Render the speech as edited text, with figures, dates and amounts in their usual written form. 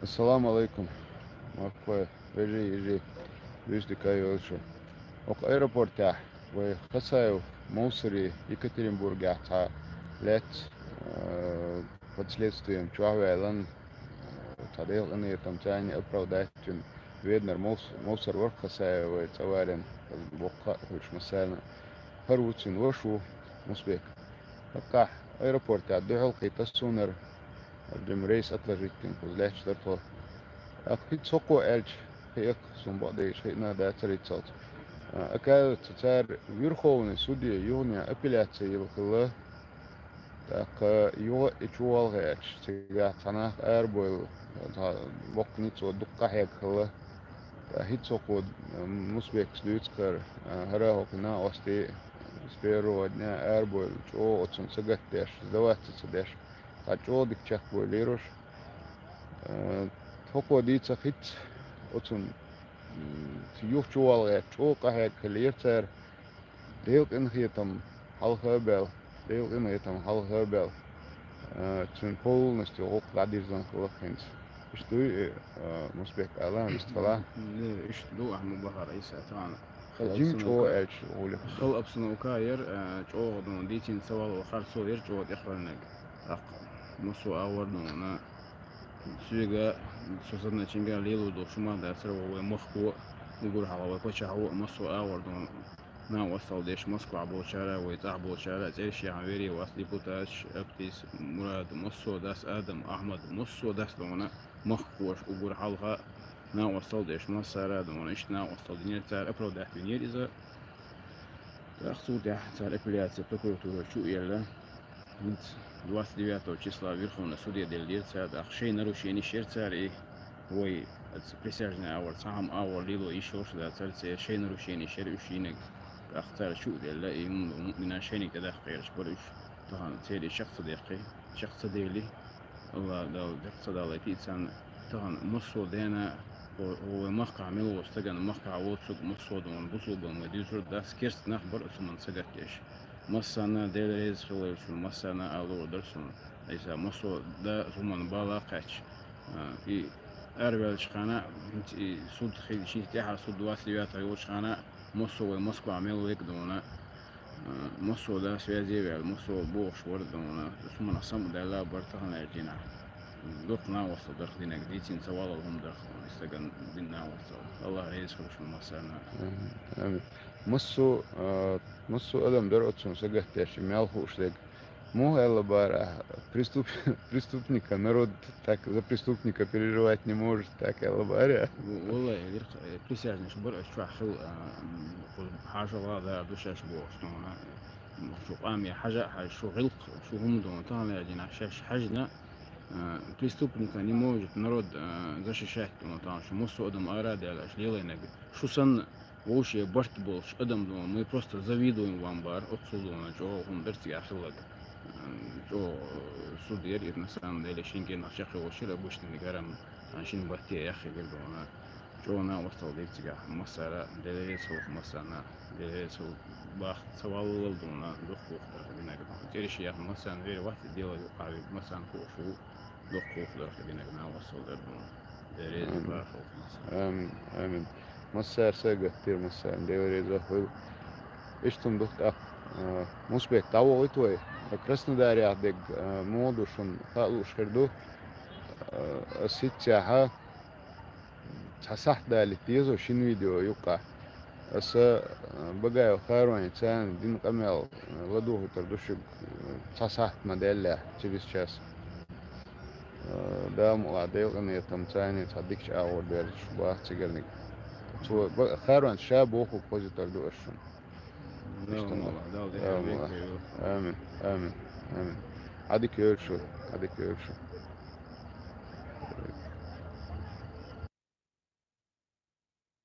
Assalamu alaikum. Makwe, veži, viždi kaj još. Ok aeroporta, ve Hasaju, Mouseri, Екатеринбурга, та лет под следствием Чуавелан, тадел они там тяни оправдать, видно, Моусер ворк Хасаю, ve товарен, бокка, уж масана, Харутин, вошу, Мусбек. Пока аэропорта, дохал кайта сунер, Abdim reis atlažitkin, uz lēč darfo. Akit soko elč, hek sumba deish, hek na dēcaritsalt. Akādu tār Верховный судья юния апелляция илкылы, так его ичуалгэч, тига танах эрбойл, бокницо дукка хекылы, хит соко мусбек слюцкар, харахокна ости сперо дня эрбойл, чо отсун сагаттеш, сдаваться деш. Качо дикчак бойлирош. Токо дица хит отсун юх чуалга чо кахек лирцер. Дейлк ин хитам халхабел. Дейлк ин хитам халхабел. Тун полностью ок ладирзан хлохинс. Что муспек алан истала. Не, ду ахму бахар иса таана. Жим чо элч оле. خل أبصنا وكاير جو دون ديتين سوال وخار سوير جو إخوانك مسو أول دونا سويجا سوسنا تشينجا ليلو دو شما دا سروا ومخو نقول حوا وكوشا هو مسو أول دون نا وصل ديش مسكو عبو شارع ويتعبو شارع زيش يعميري واصلي بوتاش أبتيس مراد مسو داس آدم أحمد مسو داس دونا مخوش وقول حلقة نا وصل ديش مسارة دونا إيش نا وصل دنيا تار أبرو ده دنيا إذا تأخذوا ده تار أبليات прокуратура شو يلا من 29 числа Верховный суд делает أخشي нарушение шерцар и вой присяжный авар сам авар лило еще что да царь шей нарушение шерушинек أختار شو ديلا إيه من عشانك كده خير شبرش طبعا تالي شخص دقيق شخص ديلي الله ده شخص ده الله تيجان طبعا مصو دينا هو مقطع عمله واستجن مقطع واتسوق مصو دون بصوب ومدير ده سكرت نخبر اسمه سجتش مصانا ديليز خلال شو مصانا ألو درسون إذا مصو ده زمان بالا قش إيه أربع شخانة سود خيل شيء تحت سود واسليات عيوش خانة مصو ومسكو عملوا هيك دونا مصو ده سوازي بيع مصو بوش ورد دونا اسمه نصم ده لا برتهن الجنا دقنا وصل دخلنا جديدين سوالو هم دخلوا استجن دينا وصل الله يسخر شو مصانا آمين. Musu adam дородцун сагахтящий мялхушлек. Могла бара преступника народ так за преступника переживать не может, так и лабаря. والله присяжный шбор شو حخل حاجة هذا دوشاش بوش دونا شو قام يا حاجة شو غلق شو هم دونا طالع جينا شاش حاجنا преступника не может народ защищать دونا طالع شو مصو أدم أراد على شليلة نجد شو سن вообще барт был أدم دونا мы просто завидуем вам бар отсюда جو هم درتي أخلق جو судья и на самом деле شينكي نشاخ وشيل بوش نجارم عشان بحكي يا أخي قلبي أنا جونا وصل ديكتيجا مسارة دليسو مسانا دليسو باخ سوال دونا دخوخ درخدينا قدام تيريش يا مسان غير واحد ديلا يقابل مسان كوشو دخوخ درخدينا قدام وصل دونا دليس باخ آمين آمين مسار ساقة كتير مسار دليس أخوي إيش تندخت مسبك تاو غيتوي Краснодаре адег модушун халуш херду ситчаха цасах дали тезо шин видео юка аса багаю харвани цан дин камел ладуху тардушик цасах моделя через час да молодел они там цани цадикч аур дер шуба цигерник то харван шабоху позитор душун آمين آمين آمين. هذيك يرشو